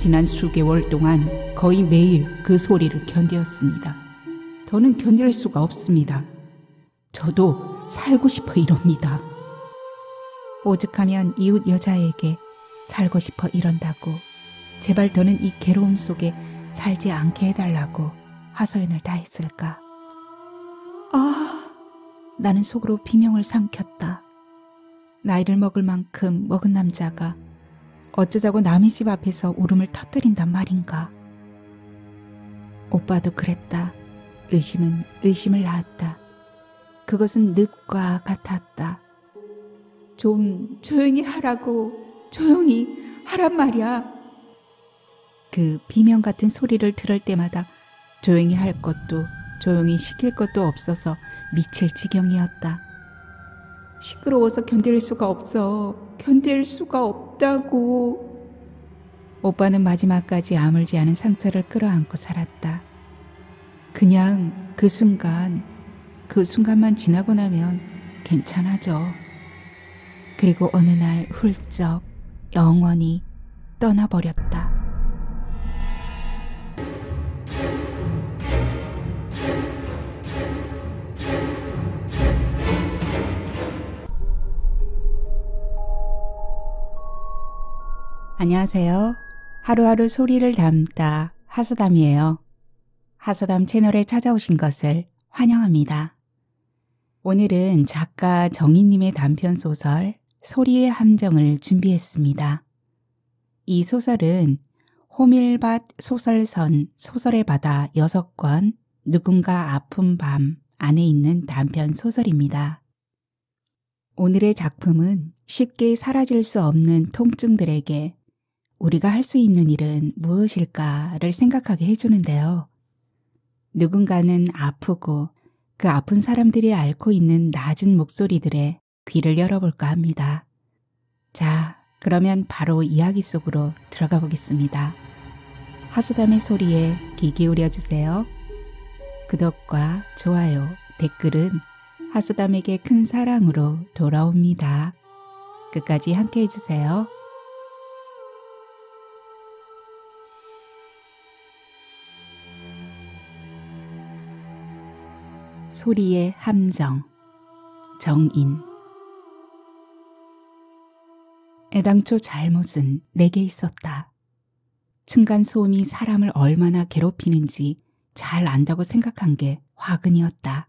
지난 수개월 동안 거의 매일 그 소리를 견디었습니다. 더는 견딜 수가 없습니다. 저도 살고 싶어 이럽니다. 오죽하면 이웃 여자에게 살고 싶어 이런다고 제발 더는 이 괴로움 속에 살지 않게 해달라고 하소연을 다했을까. 나는 속으로 비명을 삼켰다. 나이를 먹을 만큼 먹은 남자가 어쩌자고 남의 집 앞에서 울음을 터뜨린단 말인가. 오빠도 그랬다. 의심은 의심을 낳았다. 그것은 늪과 같았다. 좀 조용히 하라고, 조용히 하란 말이야. 그 비명 같은 소리를 들을 때마다 조용히 할 것도 조용히 시킬 것도 없어서 미칠 지경이었다. 시끄러워서 견딜 수가 없어. 견딜 수가 없다고. 오빠는 마지막까지 아물지 않은 상처를 끌어안고 살았다. 그냥 그 순간만 지나고 나면 괜찮아져. 그리고 어느 날 훌쩍 영원히 떠나버렸다. 안녕하세요. 하루하루 소리를 담다 하소담이에요. 하소담 채널에 찾아오신 것을 환영합니다. 오늘은 작가 정희님의 단편소설 소리의 함정을 준비했습니다. 이 소설은 호밀밭 소설선 소설의 바다 6권 누군가 아픈 밤 안에 있는 단편 소설입니다. 오늘의 작품은 쉽게 사라질 수 없는 통증들에게 우리가 할 수 있는 일은 무엇일까를 생각하게 해주는데요. 누군가는 아프고 그 아픈 사람들이 앓고 있는 낮은 목소리들에 귀를 열어볼까 합니다. 자, 그러면 바로 이야기 속으로 들어가 보겠습니다. 하소담의 소리에 귀 기울여 주세요. 구독과 좋아요, 댓글은 하소담에게 큰 사랑으로 돌아옵니다. 끝까지 함께 해주세요. 소리의 함정, 정인. 애당초 잘못은 내게 있었다. 층간소음이 사람을 얼마나 괴롭히는지 잘 안다고 생각한 게 화근이었다.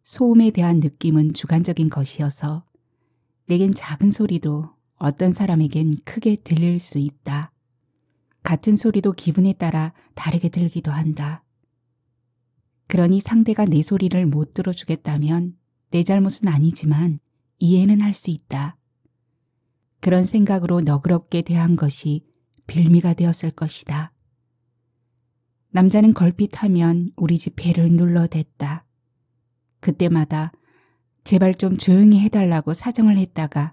소음에 대한 느낌은 주관적인 것이어서 내겐 작은 소리도 어떤 사람에겐 크게 들릴 수 있다. 같은 소리도 기분에 따라 다르게 들기도 한다. 그러니 상대가 내 소리를 못 들어주겠다면 내 잘못은 아니지만 이해는 할 수 있다. 그런 생각으로 너그럽게 대한 것이 빌미가 되었을 것이다. 남자는 걸핏하면 우리 집 배를 눌러댔다. 그때마다 제발 좀 조용히 해달라고 사정을 했다가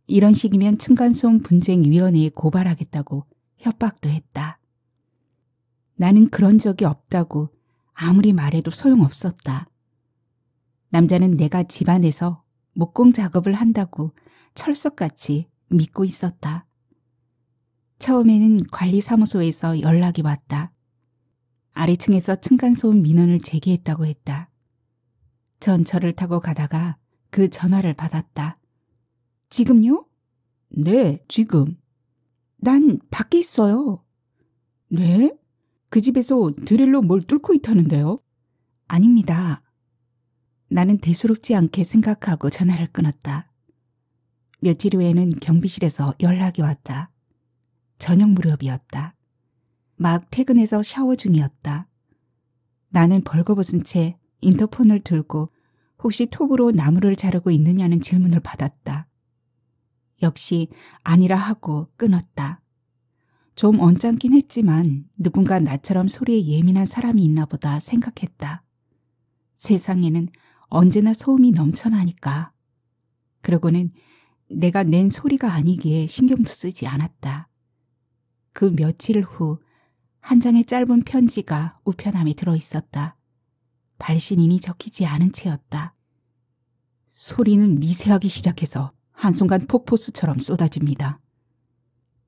이런 식이면 층간소음 분쟁위원회에 고발하겠다고 협박도 했다. 나는 그런 적이 없다고 아무리 말해도 소용없었다. 남자는 내가 집안에서 목공 작업을 한다고 철석같이 믿고 있었다. 처음에는 관리사무소에서 연락이 왔다. 아래층에서 층간소음 민원을 제기했다고 했다. 전철을 타고 가다가 그 전화를 받았다. 지금요? 네, 지금. 난 밖에 있어요. 네? 그 집에서 드릴로 뭘 뚫고 있다는데요? 아닙니다. 나는 대수롭지 않게 생각하고 전화를 끊었다. 며칠 후에는 경비실에서 연락이 왔다. 저녁 무렵이었다. 막 퇴근해서 샤워 중이었다. 나는 벌거벗은 채 인터폰을 들고 혹시 톱으로 나무를 자르고 있느냐는 질문을 받았다. 역시 아니라 하고 끊었다. 좀 언짢긴 했지만 누군가 나처럼 소리에 예민한 사람이 있나 보다 생각했다. 세상에는 언제나 소음이 넘쳐나니까. 그러고는 내가 낸 소리가 아니기에 신경도 쓰지 않았다. 그 며칠 후 한 장의 짧은 편지가 우편함에 들어있었다. 발신인이 적히지 않은 채였다. 소리는 미세하기 시작해서 한순간 폭포수처럼 쏟아집니다.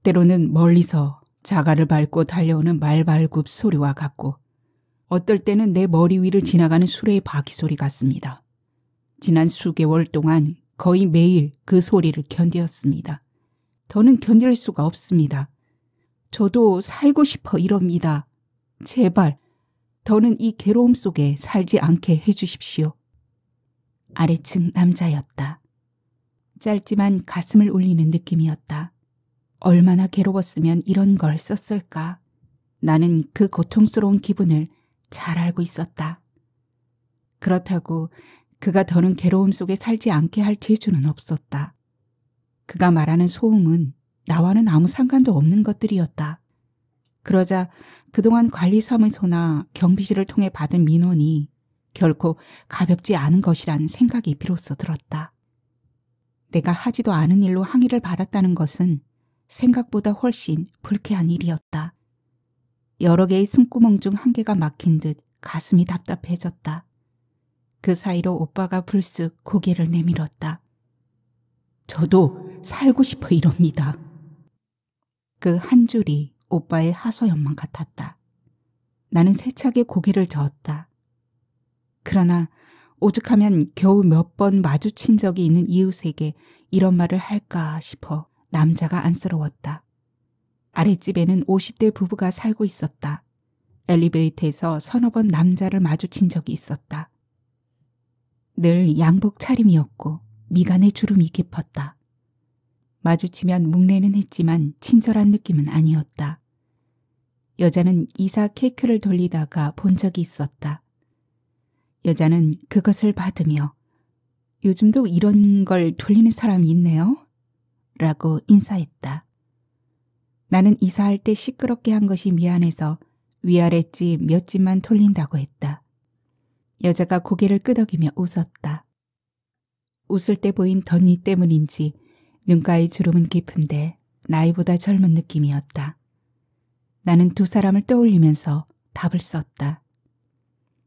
때로는 멀리서 자갈을 밟고 달려오는 말발굽 소리와 같고 어떨 때는 내 머리 위를 지나가는 수레의 바퀴 소리 같습니다. 지난 수개월 동안 거의 매일 그 소리를 견디었습니다. 더는 견딜 수가 없습니다. 저도 살고 싶어 이럽니다. 제발 더는 이 괴로움 속에 살지 않게 해주십시오. 아래층 남자였다. 짧지만 가슴을 울리는 느낌이었다. 얼마나 괴로웠으면 이런 걸 썼을까. 나는 그 고통스러운 기분을 잘 알고 있었다. 그렇다고 그가 더는 괴로움 속에 살지 않게 할 재주는 없었다. 그가 말하는 소음은 나와는 아무 상관도 없는 것들이었다. 그러자 그동안 관리사무소나 경비실을 통해 받은 민원이 결코 가볍지 않은 것이란 생각이 비로소 들었다. 내가 하지도 않은 일로 항의를 받았다는 것은 생각보다 훨씬 불쾌한 일이었다. 여러 개의 숨구멍 중 한 개가 막힌 듯 가슴이 답답해졌다. 그 사이로 오빠가 불쑥 고개를 내밀었다. 저도 살고 싶어 이럽니다. 그 한 줄이 오빠의 하소연만 같았다. 나는 세차게 고개를 저었다. 그러나 오죽하면 겨우 몇 번 마주친 적이 있는 이웃에게 이런 말을 할까 싶어 남자가 안쓰러웠다. 아랫집에는 50대 부부가 살고 있었다. 엘리베이터에서 서너 번 남자를 마주친 적이 있었다. 늘 양복 차림이었고 미간에 주름이 깊었다. 마주치면 묵례는 했지만 친절한 느낌은 아니었다. 여자는 이사 케이크를 돌리다가 본 적이 있었다. 여자는 그것을 받으며 요즘도 이런 걸 돌리는 사람이 있네요? 라고 인사했다. 나는 이사할 때 시끄럽게 한 것이 미안해서 위아랫집 몇 집만 돌린다고 했다. 여자가 고개를 끄덕이며 웃었다. 웃을 때 보인 덧니 때문인지 눈가의 주름은 깊은데 나이보다 젊은 느낌이었다. 나는 두 사람을 떠올리면서 답을 썼다.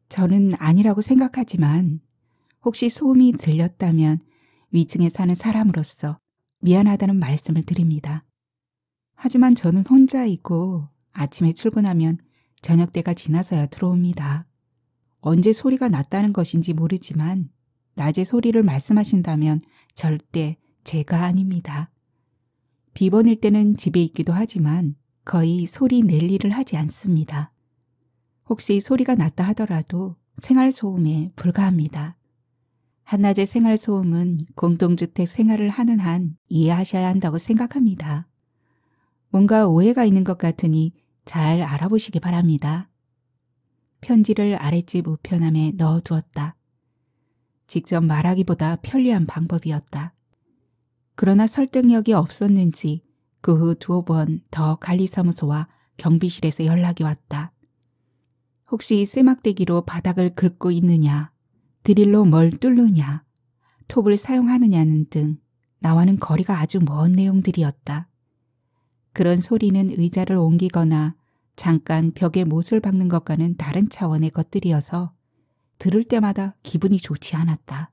저는 아니라고 생각하지만 혹시 소음이 들렸다면 위층에 사는 사람으로서 미안하다는 말씀을 드립니다. 하지만 저는 혼자이고 아침에 출근하면 저녁 때가 지나서야 들어옵니다. 언제 소리가 났다는 것인지 모르지만 낮에 소리를 말씀하신다면 절대 제가 아닙니다. 비번일 때는 집에 있기도 하지만 거의 소리 낼 일을 하지 않습니다. 혹시 소리가 났다 하더라도 생활소음에 불과합니다. 한낮의 생활소음은 공동주택 생활을 하는 한 이해하셔야 한다고 생각합니다. 뭔가 오해가 있는 것 같으니 잘 알아보시기 바랍니다. 편지를 아랫집 우편함에 넣어두었다. 직접 말하기보다 편리한 방법이었다. 그러나 설득력이 없었는지 그 후 두어 번 더 관리사무소와 경비실에서 연락이 왔다. 혹시 쇠막대기로 바닥을 긁고 있느냐, 드릴로 뭘 뚫느냐, 톱을 사용하느냐는 등 나와는 거리가 아주 먼 내용들이었다. 그런 소리는 의자를 옮기거나 잠깐 벽에 못을 박는 것과는 다른 차원의 것들이어서 들을 때마다 기분이 좋지 않았다.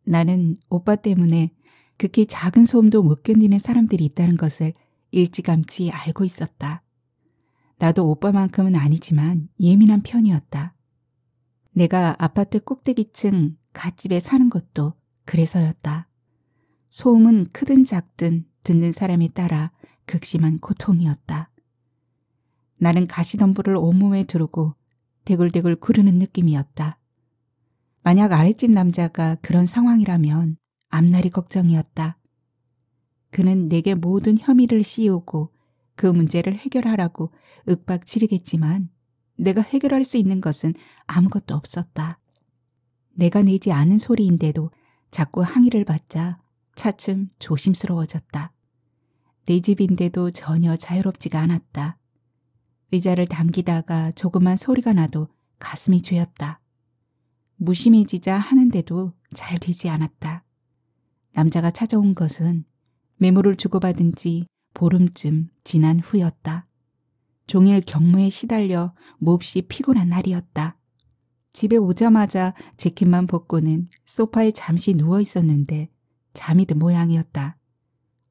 나는 오빠 때문에 극히 작은 소음도 못 견디는 사람들이 있다는 것을 일찌감치 알고 있었다. 나도 오빠만큼은 아니지만 예민한 편이었다. 내가 아파트 꼭대기층 갓집에 사는 것도 그래서였다. 소음은 크든 작든 듣는 사람에 따라 극심한 고통이었다. 나는 가시덤불을 온몸에 두르고 대굴대굴 구르는 느낌이었다. 만약 아랫집 남자가 그런 상황이라면 앞날이 걱정이었다. 그는 내게 모든 혐의를 씌우고 그 문제를 해결하라고 윽박지르겠지만 내가 해결할 수 있는 것은 아무것도 없었다. 내가 내지 않은 소리인데도 자꾸 항의를 받자 차츰 조심스러워졌다. 내 집인데도 전혀 자유롭지가 않았다. 의자를 당기다가 조그만 소리가 나도 가슴이 죄었다. 무심해지자 하는데도 잘 되지 않았다. 남자가 찾아온 것은 메모를 주고받은 지 보름쯤 지난 후였다. 종일 경무에 시달려 몹시 피곤한 날이었다. 집에 오자마자 재킷만 벗고는 소파에 잠시 누워 있었는데 잠이 든 모양이었다.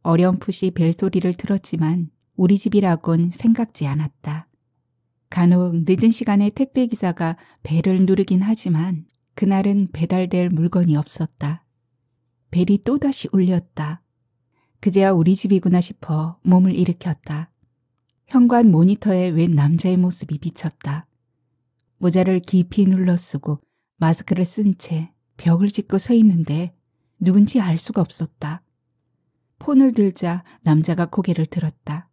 어렴풋이 벨소리를 들었지만 우리 집이라곤 생각지 않았다. 간혹 늦은 시간에 택배기사가 벨을 누르긴 하지만 그날은 배달될 물건이 없었다. 벨이 또다시 울렸다. 그제야 우리 집이구나 싶어 몸을 일으켰다. 현관 모니터에 웬 남자의 모습이 비쳤다. 모자를 깊이 눌러쓰고 마스크를 쓴 채 벽을 짚고 서 있는데 누군지 알 수가 없었다. 폰을 들자 남자가 고개를 들었다.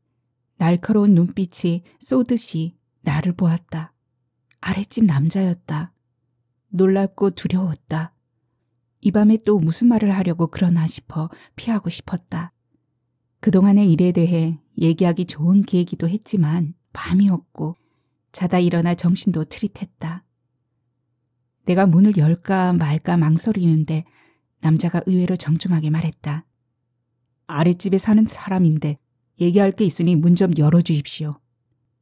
날카로운 눈빛이 쏘듯이 나를 보았다. 아랫집 남자였다. 놀랍고 두려웠다. 이 밤에 또 무슨 말을 하려고 그러나 싶어 피하고 싶었다. 그동안의 일에 대해 얘기하기 좋은 기회이기도 했지만 밤이었고 자다 일어나 정신도 트릿했다. 내가 문을 열까 말까 망설이는데 남자가 의외로 정중하게 말했다. 아랫집에 사는 사람인데 얘기할 게 있으니 문 좀 열어주십시오.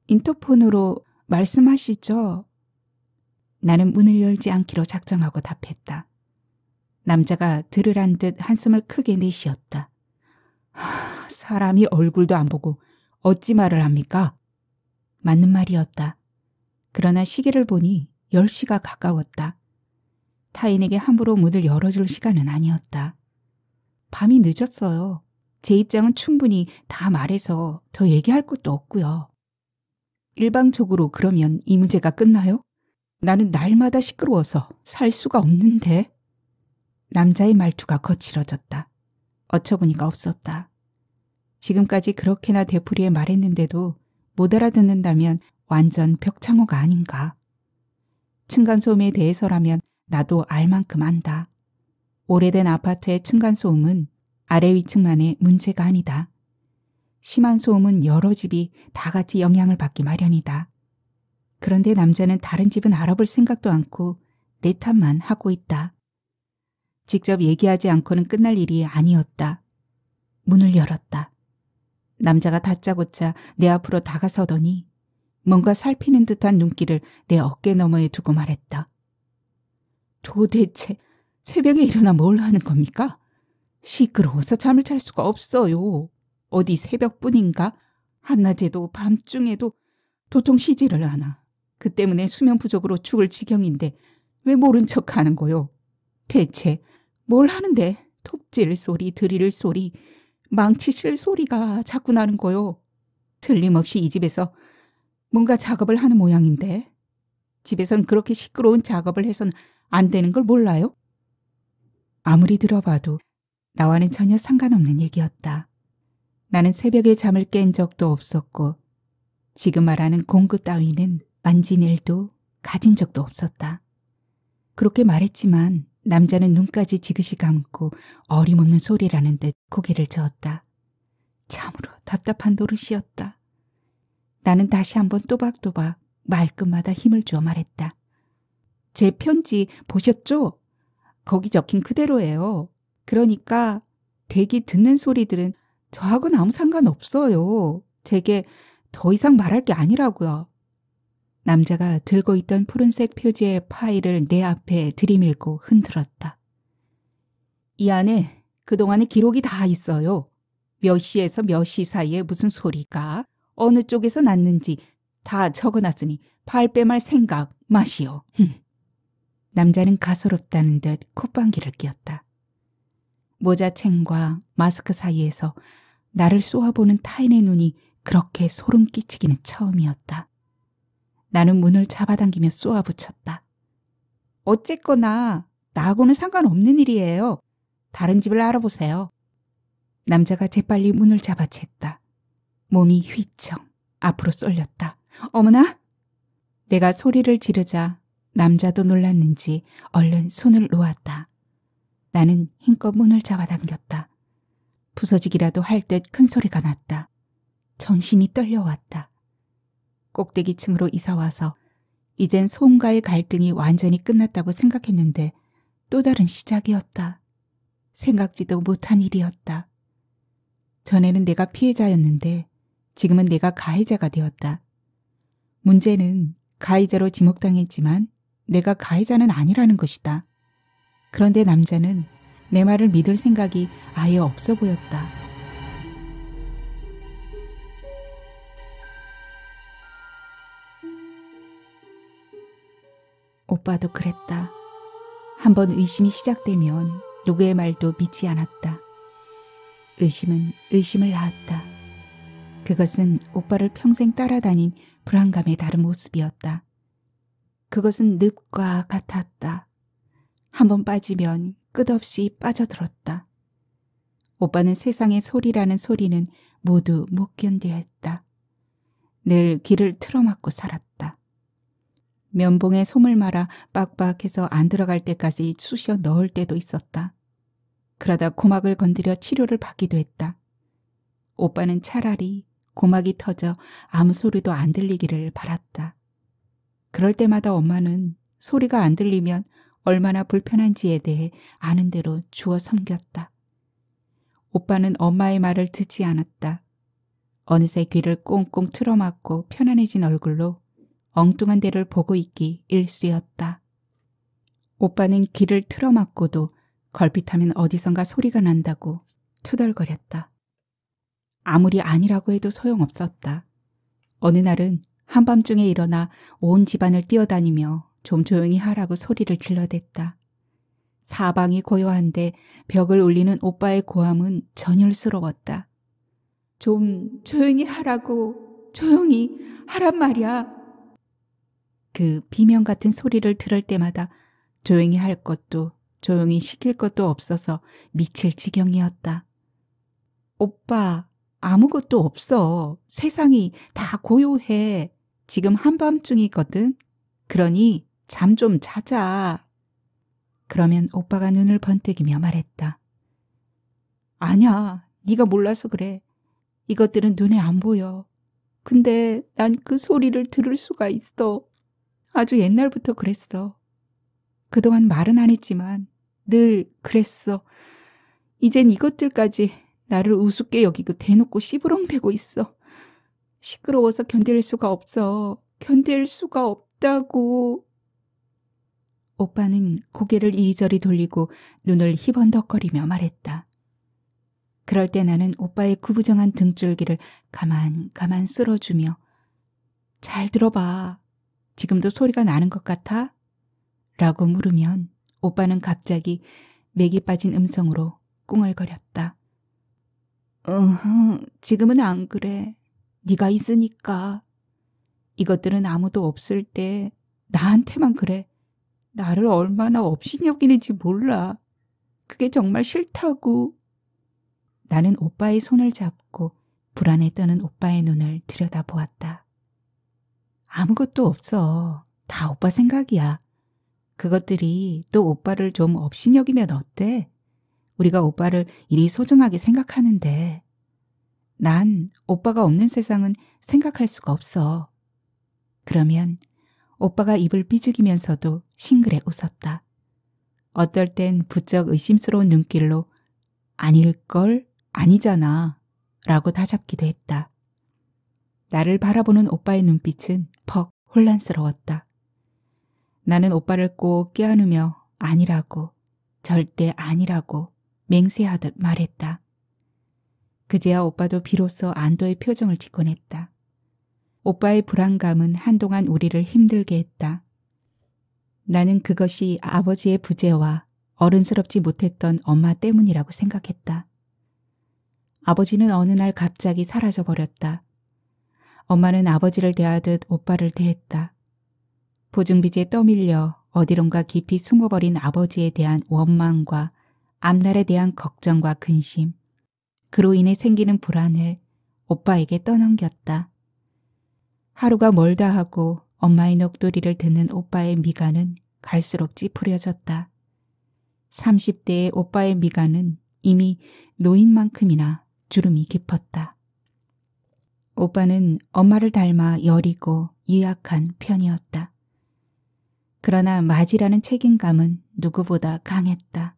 인터폰으로 말씀하시죠? 나는 문을 열지 않기로 작정하고 답했다. 남자가 들으란 듯 한숨을 크게 내쉬었다. 사람이 얼굴도 안 보고 어찌 말을 합니까? 맞는 말이었다. 그러나 시계를 보니 10시가 가까웠다. 타인에게 함부로 문을 열어줄 시간은 아니었다. 밤이 늦었어요. 제 입장은 충분히 다 말해서 더 얘기할 것도 없고요. 일방적으로 그러면 이 문제가 끝나요? 나는 날마다 시끄러워서 살 수가 없는데. 남자의 말투가 거칠어졌다. 어처구니가 없었다. 지금까지 그렇게나 되풀이해 말했는데도 못 알아듣는다면 완전 벽창호가 아닌가. 층간소음에 대해서라면 나도 알 만큼 안다. 오래된 아파트의 층간소음은 아래 위층만의 문제가 아니다. 심한 소음은 여러 집이 다 같이 영향을 받기 마련이다. 그런데 남자는 다른 집은 알아볼 생각도 않고 내 탓만 하고 있다. 직접 얘기하지 않고는 끝날 일이 아니었다. 문을 열었다. 남자가 다짜고짜 내 앞으로 다가서더니 뭔가 살피는 듯한 눈길을 내 어깨 너머에 두고 말했다. 도대체 새벽에 일어나 뭘 하는 겁니까? 시끄러워서 잠을 잘 수가 없어요. 어디 새벽뿐인가? 한낮에도 밤중에도 도통 쉬지를 않아. 그 때문에 수면 부족으로 죽을 지경인데 왜 모른 척하는 거요? 대체 뭘 하는데 톱질 소리, 드릴 소리, 망치실 소리가 자꾸 나는 거요. 틀림없이 이 집에서 뭔가 작업을 하는 모양인데 집에선 그렇게 시끄러운 작업을 해선 안 되는 걸 몰라요? 아무리 들어봐도 나와는 전혀 상관없는 얘기였다. 나는 새벽에 잠을 깬 적도 없었고 지금 말하는 공구 따위는 만진 일도 가진 적도 없었다. 그렇게 말했지만 남자는 눈까지 지그시 감고 어림없는 소리라는 듯 고개를 저었다. 참으로 답답한 노릇이었다. 나는 다시 한번 또박또박 말끝마다 힘을 주어 말했다. 제 편지 보셨죠? 거기 적힌 그대로예요. 그러니까 대기 듣는 소리들은 저하고는 아무 상관없어요. 제게 더 이상 말할 게 아니라고요. 남자가 들고 있던 푸른색 표지의 파일을 내 앞에 들이밀고 흔들었다. 이 안에 그동안의 기록이 다 있어요. 몇 시에서 몇 시 사이에 무슨 소리가 어느 쪽에서 났는지 다 적어놨으니 발뺌할 생각 마시오. 남자는 가소롭다는 듯 콧방귀를 뀌었다. 모자챙과 마스크 사이에서 나를 쏘아보는 타인의 눈이 그렇게 소름 끼치기는 처음이었다. 나는 문을 잡아당기며 쏘아붙였다. 어쨌거나 나하고는 상관없는 일이에요. 다른 집을 알아보세요. 남자가 재빨리 문을 잡아챘다. 몸이 휘청 앞으로 쏠렸다. 어머나! 내가 소리를 지르자 남자도 놀랐는지 얼른 손을 놓았다. 나는 힘껏 문을 잡아당겼다. 부서지기라도 할 듯 큰 소리가 났다. 전신이 떨려왔다. 꼭대기층으로 이사와서 이젠 소음과의 갈등이 완전히 끝났다고 생각했는데 또 다른 시작이었다. 생각지도 못한 일이었다. 전에는 내가 피해자였는데 지금은 내가 가해자가 되었다. 문제는 가해자로 지목당했지만 내가 가해자는 아니라는 것이다. 그런데 남자는 내 말을 믿을 생각이 아예 없어 보였다. 오빠도 그랬다. 한번 의심이 시작되면 누구의 말도 믿지 않았다. 의심은 의심을 낳았다. 그것은 오빠를 평생 따라다닌 불안감의 다른 모습이었다. 그것은 늪과 같았다. 한번 빠지면 끝없이 빠져들었다. 오빠는 세상의 소리라는 소리는 모두 못 견뎌야 했다. 늘 귀를 틀어막고 살았다. 면봉에 솜을 말아 빡빡해서 안 들어갈 때까지 쑤셔 넣을 때도 있었다. 그러다 고막을 건드려 치료를 받기도 했다. 오빠는 차라리 고막이 터져 아무 소리도 안 들리기를 바랐다. 그럴 때마다 엄마는 소리가 안 들리면 얼마나 불편한지에 대해 아는 대로 주워 섬겼다. 오빠는 엄마의 말을 듣지 않았다. 어느새 귀를 꽁꽁 틀어막고 편안해진 얼굴로 엉뚱한 데를 보고 있기 일쑤였다. 오빠는 귀를 틀어막고도 걸핏하면 어디선가 소리가 난다고 투덜거렸다. 아무리 아니라고 해도 소용없었다. 어느 날은 한밤중에 일어나 온 집안을 뛰어다니며 좀 조용히 하라고 소리를 질러댔다. 사방이 고요한데 벽을 울리는 오빠의 고함은 전율스러웠다. 좀 조용히 하라고, 조용히 하란 말이야. 그 비명 같은 소리를 들을 때마다 조용히 할 것도 조용히 시킬 것도 없어서 미칠 지경이었다. 오빠, 아무것도 없어. 세상이 다 고요해. 지금 한밤중이거든. 그러니 잠 좀 자자. 그러면 오빠가 눈을 번뜩이며 말했다. 아냐, 네가 몰라서 그래. 이것들은 눈에 안 보여. 근데 난 그 소리를 들을 수가 있어. 아주 옛날부터 그랬어. 그동안 말은 안 했지만 늘 그랬어. 이젠 이것들까지 나를 우습게 여기고 대놓고 씨부렁대고 있어. 시끄러워서 견딜 수가 없어. 견딜 수가 없다고. 오빠는 고개를 이리저리 돌리고 눈을 희번덕거리며 말했다. 그럴 때 나는 오빠의 구부정한 등줄기를 가만 쓸어주며 잘 들어봐. 지금도 소리가 나는 것 같아? 라고 물으면 오빠는 갑자기 맥이 빠진 음성으로 꿍얼거렸다. 지금은 안 그래. 네가 있으니까. 이것들은 아무도 없을 때 나한테만 그래. 나를 얼마나 업신여기는지 몰라. 그게 정말 싫다고. 나는 오빠의 손을 잡고 불안에 떠는 오빠의 눈을 들여다보았다. 아무것도 없어. 다 오빠 생각이야. 그것들이 또 오빠를 좀 업신여기면 어때? 우리가 오빠를 이리 소중하게 생각하는데. 난 오빠가 없는 세상은 생각할 수가 없어. 그러면 오빠가 입을 삐죽이면서도 싱그레 웃었다. 어떨 땐 부쩍 의심스러운 눈길로 아닐걸? 아니잖아. 라고 다잡기도 했다. 나를 바라보는 오빠의 눈빛은 퍽 혼란스러웠다. 나는 오빠를 꼭 껴안으며 아니라고, 절대 아니라고 맹세하듯 말했다. 그제야 오빠도 비로소 안도의 표정을 짓곤 했다. 오빠의 불안감은 한동안 우리를 힘들게 했다. 나는 그것이 아버지의 부재와 어른스럽지 못했던 엄마 때문이라고 생각했다. 아버지는 어느 날 갑자기 사라져버렸다. 엄마는 아버지를 대하듯 오빠를 대했다. 보증빚에 떠밀려 어디론가 깊이 숨어버린 아버지에 대한 원망과 앞날에 대한 걱정과 근심, 그로 인해 생기는 불안을 오빠에게 떠넘겼다. 하루가 멀다 하고 엄마의 넋두리를 듣는 오빠의 미간은 갈수록 찌푸려졌다. 30대의 오빠의 미간은 이미 노인만큼이나 주름이 깊었다. 오빠는 엄마를 닮아 여리고 유약한 편이었다. 그러나 맞이라는 책임감은 누구보다 강했다.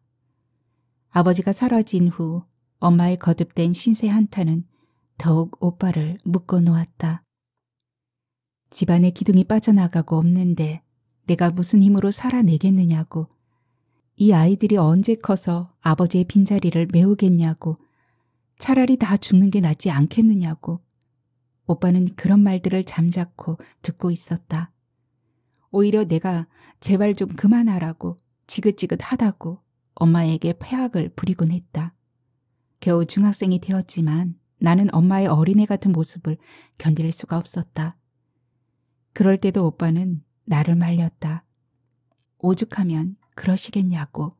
아버지가 사라진 후 엄마의 거듭된 신세 한탄은 더욱 오빠를 묶어 놓았다. 집안의 기둥이 빠져나가고 없는데 내가 무슨 힘으로 살아내겠느냐고, 이 아이들이 언제 커서 아버지의 빈자리를 메우겠냐고, 차라리 다 죽는 게 낫지 않겠느냐고, 오빠는 그런 말들을 잠자코 듣고 있었다. 오히려 내가 제발 좀 그만하라고 지긋지긋하다고 엄마에게 패악을 부리곤 했다. 겨우 중학생이 되었지만 나는 엄마의 어린애 같은 모습을 견딜 수가 없었다. 그럴 때도 오빠는 나를 말렸다. 오죽하면 그러시겠냐고.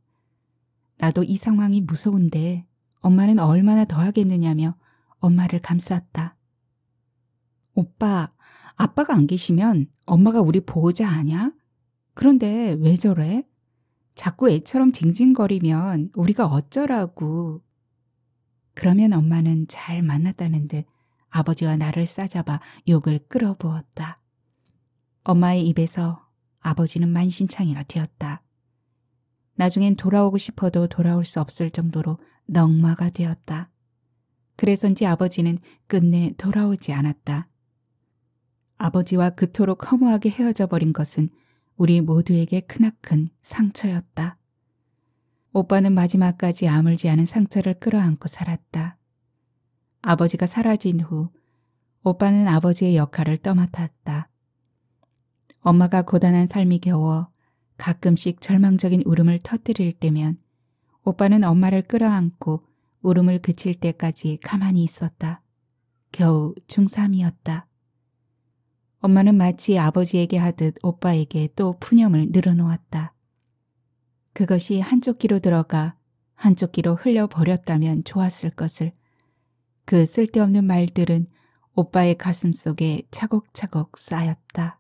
나도 이 상황이 무서운데 엄마는 얼마나 더 하겠느냐며 엄마를 감쌌다. 오빠, 아빠가 안 계시면 엄마가 우리 보호자 아냐? 그런데 왜 저래? 자꾸 애처럼 징징거리면 우리가 어쩌라고. 그러면 엄마는 잘 만났다는 듯 아버지와 나를 싸잡아 욕을 끌어부었다. 엄마의 입에서 아버지는 만신창이가 되었다. 나중엔 돌아오고 싶어도 돌아올 수 없을 정도로 넝마가 되었다. 그래서인지 아버지는 끝내 돌아오지 않았다. 아버지와 그토록 허무하게 헤어져 버린 것은 우리 모두에게 크나큰 상처였다. 오빠는 마지막까지 아물지 않은 상처를 끌어안고 살았다. 아버지가 사라진 후 오빠는 아버지의 역할을 떠맡았다. 엄마가 고단한 삶이 겨워 가끔씩 절망적인 울음을 터뜨릴 때면 오빠는 엄마를 끌어안고 울음을 그칠 때까지 가만히 있었다. 겨우 중3이었다. 엄마는 마치 아버지에게 하듯 오빠에게 또 푸념을 늘어놓았다. 그것이 한쪽 귀로 들어가 한쪽 귀로 흘려버렸다면 좋았을 것을. 그 쓸데없는 말들은 오빠의 가슴 속에 차곡차곡 쌓였다.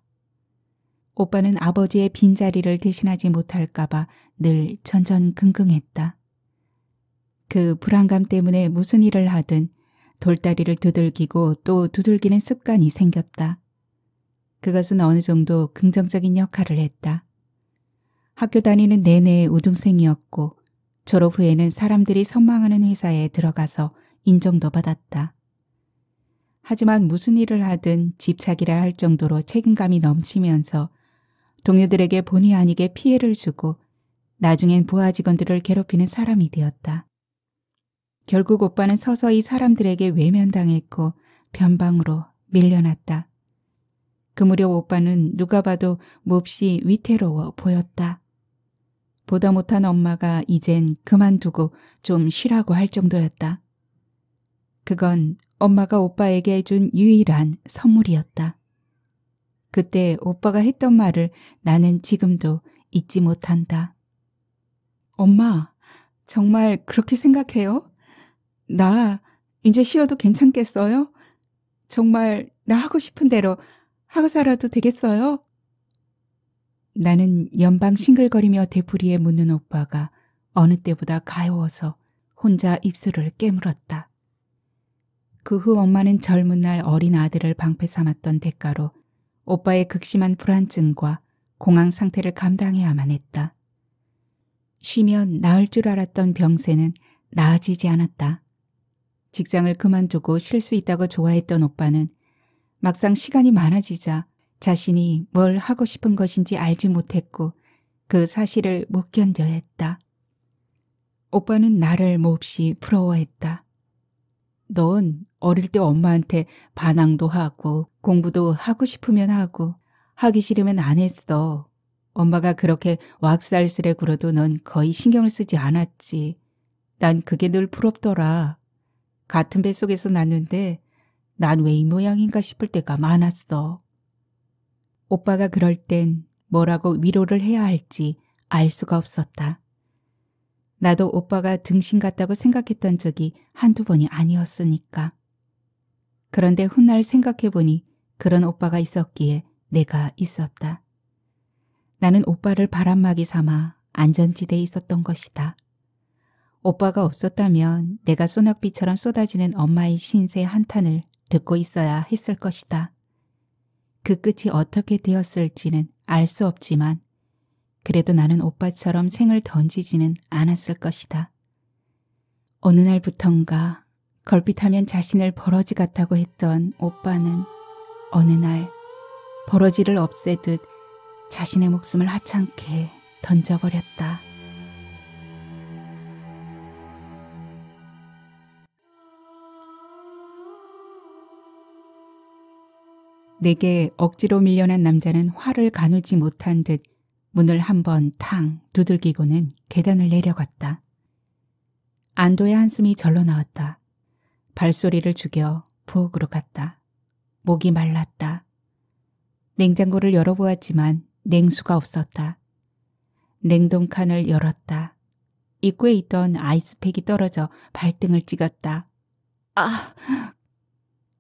오빠는 아버지의 빈자리를 대신하지 못할까봐 늘 전전긍긍했다. 그 불안감 때문에 무슨 일을 하든 돌다리를 두들기고 또 두들기는 습관이 생겼다. 그것은 어느 정도 긍정적인 역할을 했다. 학교 다니는 내내 우등생이었고 졸업 후에는 사람들이 선망하는 회사에 들어가서 인정도 받았다. 하지만 무슨 일을 하든 집착이라 할 정도로 책임감이 넘치면서 동료들에게 본의 아니게 피해를 주고 나중엔 부하 직원들을 괴롭히는 사람이 되었다. 결국 오빠는 서서히 사람들에게 외면당했고 변방으로 밀려났다. 그 무렵 오빠는 누가 봐도 몹시 위태로워 보였다. 보다 못한 엄마가 이젠 그만두고 좀 쉬라고 할 정도였다. 그건 엄마가 오빠에게 해준 유일한 선물이었다. 그때 오빠가 했던 말을 나는 지금도 잊지 못한다. 엄마, 정말 그렇게 생각해요? 나 이제 쉬어도 괜찮겠어요? 정말 나 하고 싶은 대로 하고 살아도 되겠어요? 나는 연방 싱글거리며 되풀이에 묻는 오빠가 어느 때보다 가여워서 혼자 입술을 깨물었다. 그 후 엄마는 젊은 날 어린 아들을 방패 삼았던 대가로 오빠의 극심한 불안증과 공황 상태를 감당해야만 했다. 쉬면 나을 줄 알았던 병세는 나아지지 않았다. 직장을 그만두고 쉴 수 있다고 좋아했던 오빠는 막상 시간이 많아지자 자신이 뭘 하고 싶은 것인지 알지 못했고 그 사실을 못 견뎌야 했다. 오빠는 나를 몹시 부러워했다. 넌 어릴 때 엄마한테 반항도 하고 공부도 하고 싶으면 하고 하기 싫으면 안 했어. 엄마가 그렇게 왁살스레 굴어도 넌 거의 신경을 쓰지 않았지. 난 그게 늘 부럽더라. 같은 뱃속에서 났는데 난 왜 이 모양인가 싶을 때가 많았어. 오빠가 그럴 땐 뭐라고 위로를 해야 할지 알 수가 없었다. 나도 오빠가 등신 같다고 생각했던 적이 한두 번이 아니었으니까. 그런데 훗날 생각해보니 그런 오빠가 있었기에 내가 있었다. 나는 오빠를 바람막이 삼아 안전지대에 있었던 것이다. 오빠가 없었다면 내가 소낙비처럼 쏟아지는 엄마의 신세 한탄을 듣고 있어야 했을 것이다. 그 끝이 어떻게 되었을지는 알 수 없지만 그래도 나는 오빠처럼 생을 던지지는 않았을 것이다. 어느 날부턴가 걸핏하면 자신을 버러지 같다고 했던 오빠는 어느 날 버러지를 없애듯 자신의 목숨을 하찮게 던져버렸다. 내게 억지로 밀려난 남자는 화를 가누지 못한 듯 문을 한번 탕 두들기고는 계단을 내려갔다. 안도의 한숨이 절로 나왔다. 발소리를 죽여 부엌으로 갔다. 목이 말랐다. 냉장고를 열어보았지만 냉수가 없었다. 냉동칸을 열었다. 입구에 있던 아이스팩이 떨어져 발등을 찍었다. 아!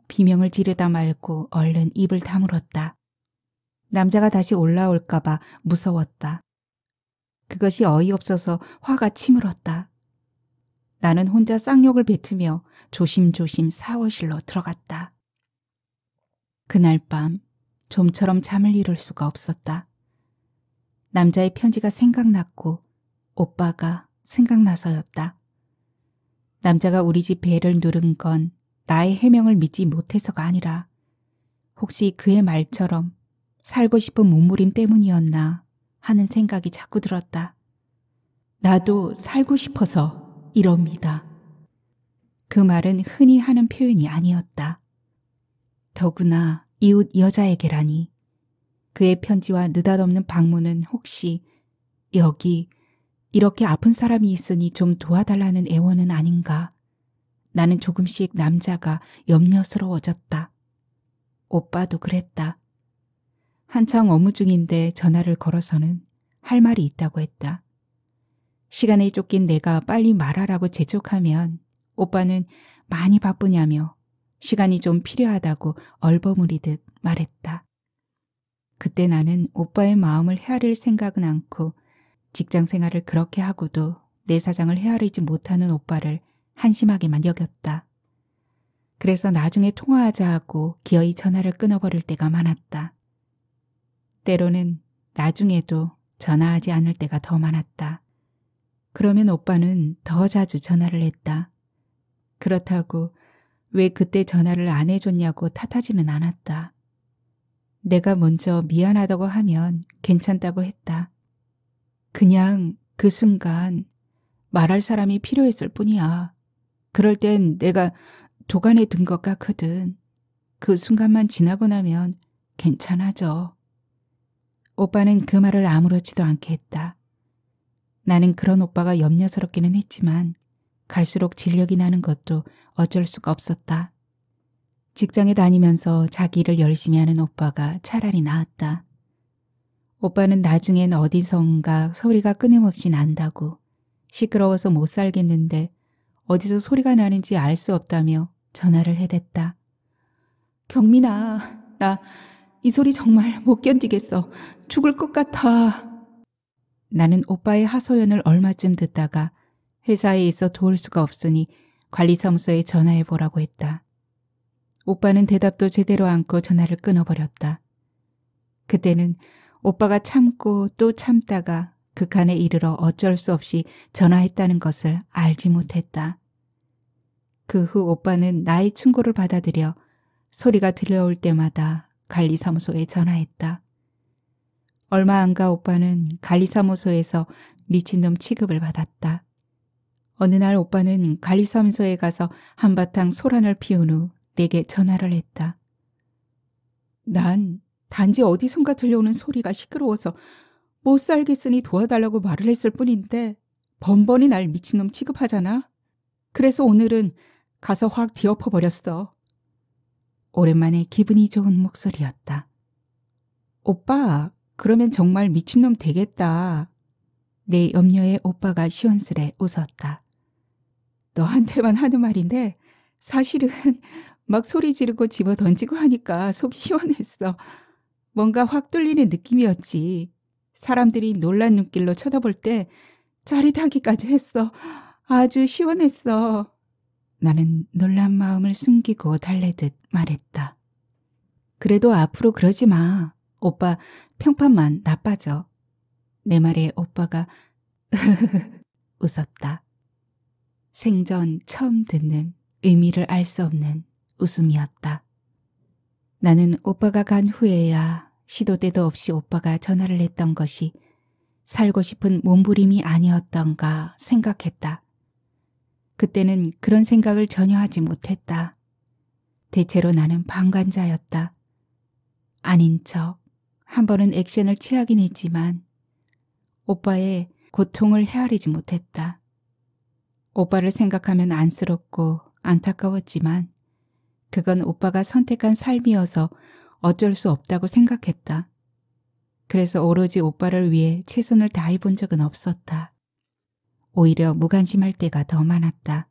비명을 지르다 말고 얼른 입을 다물었다. 남자가 다시 올라올까봐 무서웠다. 그것이 어이없어서 화가 치물었다. 나는 혼자 쌍욕을 뱉으며 조심조심 샤워실로 들어갔다. 그날 밤 좀처럼 잠을 이룰 수가 없었다. 남자의 편지가 생각났고 오빠가 생각나서였다. 남자가 우리 집 배를 누른 건 나의 해명을 믿지 못해서가 아니라 혹시 그의 말처럼 살고 싶은 몸부림 때문이었나 하는 생각이 자꾸 들었다. 나도 살고 싶어서 이럽니다. 그 말은 흔히 하는 표현이 아니었다. 더구나 이웃 여자에게라니. 그의 편지와 느닷없는 방문은 혹시 여기 이렇게 아픈 사람이 있으니 좀 도와달라는 애원은 아닌가. 나는 조금씩 남자가 염려스러워졌다. 오빠도 그랬다. 한창 업무 중인데 전화를 걸어서는 할 말이 있다고 했다. 시간에 쫓긴 내가 빨리 말하라고 재촉하면 오빠는 많이 바쁘냐며 시간이 좀 필요하다고 얼버무리듯 말했다. 그때 나는 오빠의 마음을 헤아릴 생각은 않고 직장 생활을 그렇게 하고도 내 사정을 헤아리지 못하는 오빠를 한심하게만 여겼다. 그래서 나중에 통화하자 하고 기어이 전화를 끊어버릴 때가 많았다. 때로는 나중에도 전화하지 않을 때가 더 많았다. 그러면 오빠는 더 자주 전화를 했다. 그렇다고 왜 그때 전화를 안 해줬냐고 탓하지는 않았다. 내가 먼저 미안하다고 하면 괜찮다고 했다. 그냥 그 순간 말할 사람이 필요했을 뿐이야. 그럴 땐 내가 도간에 든 것 같거든. 그 순간만 지나고 나면 괜찮아져. 오빠는 그 말을 아무렇지도 않게 했다. 나는 그런 오빠가 염려스럽기는 했지만 갈수록 진력이 나는 것도 어쩔 수가 없었다. 직장에 다니면서 자기 일을 열심히 하는 오빠가 차라리 나았다. 오빠는 나중엔 어디선가 소리가 끊임없이 난다고 시끄러워서 못 살겠는데 어디서 소리가 나는지 알 수 없다며 전화를 해댔다. 경민아, 나 이 소리 정말 못 견디겠어. 죽을 것 같아. 나는 오빠의 하소연을 얼마쯤 듣다가 회사에 있어 도울 수가 없으니 관리사무소에 전화해보라고 했다. 오빠는 대답도 제대로 않고 전화를 끊어버렸다. 그때는 오빠가 참고 또 참다가 극한에 이르러 어쩔 수 없이 전화했다는 것을 알지 못했다. 그 후 오빠는 나의 충고를 받아들여 소리가 들려올 때마다 관리사무소에 전화했다. 얼마 안 가 오빠는 관리사무소에서 미친놈 취급을 받았다. 어느 날 오빠는 관리사무소에 가서 한바탕 소란을 피운 후 내게 전화를 했다. 난 단지 어디선가 들려오는 소리가 시끄러워서 못 살겠으니 도와달라고 말을 했을 뿐인데 번번이 날 미친놈 취급하잖아. 그래서 오늘은 가서 확 뒤엎어버렸어. 오랜만에 기분이 좋은 목소리였다. 오빠, 그러면 정말 미친놈 되겠다. 내 염려에 오빠가 시원스레 웃었다. 너한테만 하는 말인데 사실은 막 소리 지르고 집어 던지고 하니까 속이 시원했어. 뭔가 확 뚫리는 느낌이었지. 사람들이 놀란 눈길로 쳐다볼 때 짜릿하기까지 했어. 아주 시원했어. 나는 놀란 마음을 숨기고 달래듯 말했다. 그래도 앞으로 그러지 마. 오빠 평판만 나빠져. 내 말에 오빠가 웃었다. 생전 처음 듣는 의미를 알 수 없는 웃음이었다. 나는 오빠가 간 후에야 시도 때도 없이 오빠가 전화를 했던 것이 살고 싶은 몸부림이 아니었던가 생각했다. 그때는 그런 생각을 전혀 하지 못했다. 대체로 나는 방관자였다. 아닌 척 한 번은 액션을 취하긴 했지만 오빠의 고통을 헤아리지 못했다. 오빠를 생각하면 안쓰럽고 안타까웠지만 그건 오빠가 선택한 삶이어서 어쩔 수 없다고 생각했다. 그래서 오로지 오빠를 위해 최선을 다해 본 적은 없었다. 오히려 무관심할 때가 더 많았다.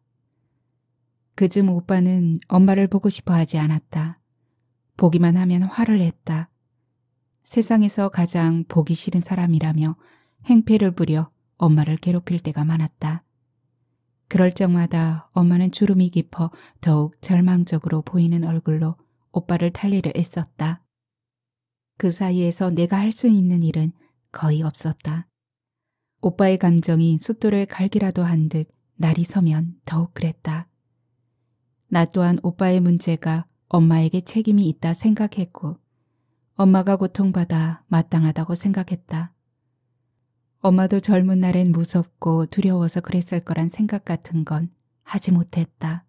그즘 오빠는 엄마를 보고 싶어 하지 않았다. 보기만 하면 화를 냈다. 세상에서 가장 보기 싫은 사람이라며 행패를 부려 엄마를 괴롭힐 때가 많았다. 그럴 적마다 엄마는 주름이 깊어 더욱 절망적으로 보이는 얼굴로 오빠를 달래려 애썼다. 그 사이에서 내가 할 수 있는 일은 거의 없었다. 오빠의 감정이 숫돌을 갈기라도 한 듯 날이 서면 더욱 그랬다. 나 또한 오빠의 문제가 엄마에게 책임이 있다 생각했고 엄마가 고통받아 마땅하다고 생각했다. 엄마도 젊은 날엔 무섭고 두려워서 그랬을 거란 생각 같은 건 하지 못했다.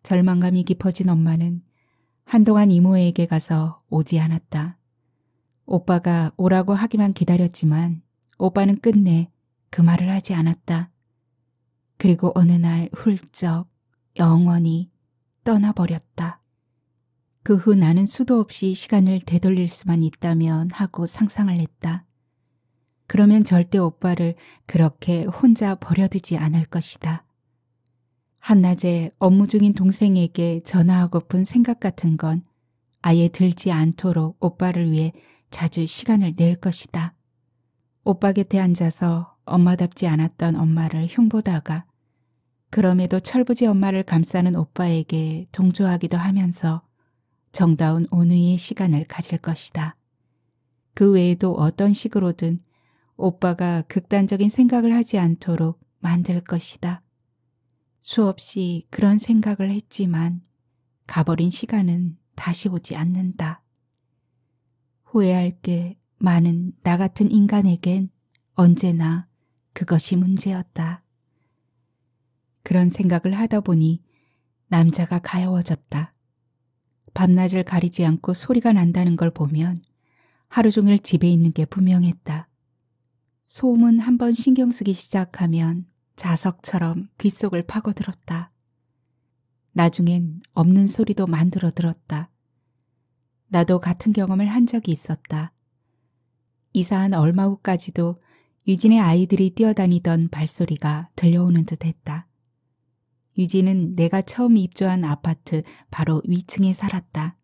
절망감이 깊어진 엄마는 한동안 이모에게 가서 오지 않았다. 오빠가 오라고 하기만 기다렸지만 오빠는 끝내 그 말을 하지 않았다. 그리고 어느 날 훌쩍 영원히 떠나버렸다. 그 후 나는 수도 없이 시간을 되돌릴 수만 있다면 하고 상상을 했다. 그러면 절대 오빠를 그렇게 혼자 버려두지 않을 것이다. 한낮에 업무 중인 동생에게 전화하고픈 생각 같은 건 아예 들지 않도록 오빠를 위해 자주 시간을 낼 것이다. 오빠 곁에 앉아서 엄마답지 않았던 엄마를 흉보다가 그럼에도 철부지 엄마를 감싸는 오빠에게 동조하기도 하면서 정다운 온의의 시간을 가질 것이다. 그 외에도 어떤 식으로든 오빠가 극단적인 생각을 하지 않도록 만들 것이다. 수없이 그런 생각을 했지만 가버린 시간은 다시 오지 않는다. 후회할 게 많은 나 같은 인간에겐 언제나 그것이 문제였다. 그런 생각을 하다 보니 남자가 가여워졌다. 밤낮을 가리지 않고 소리가 난다는 걸 보면 하루 종일 집에 있는 게 분명했다. 소음은 한번 신경 쓰기 시작하면 자석처럼 귓속을 파고들었다. 나중엔 없는 소리도 만들어 들었다. 나도 같은 경험을 한 적이 있었다. 이사한 얼마 후까지도 유진의 아이들이 뛰어다니던 발소리가 들려오는 듯 했다. 유진은 내가 처음 입주한 아파트 바로 위층에 살았다.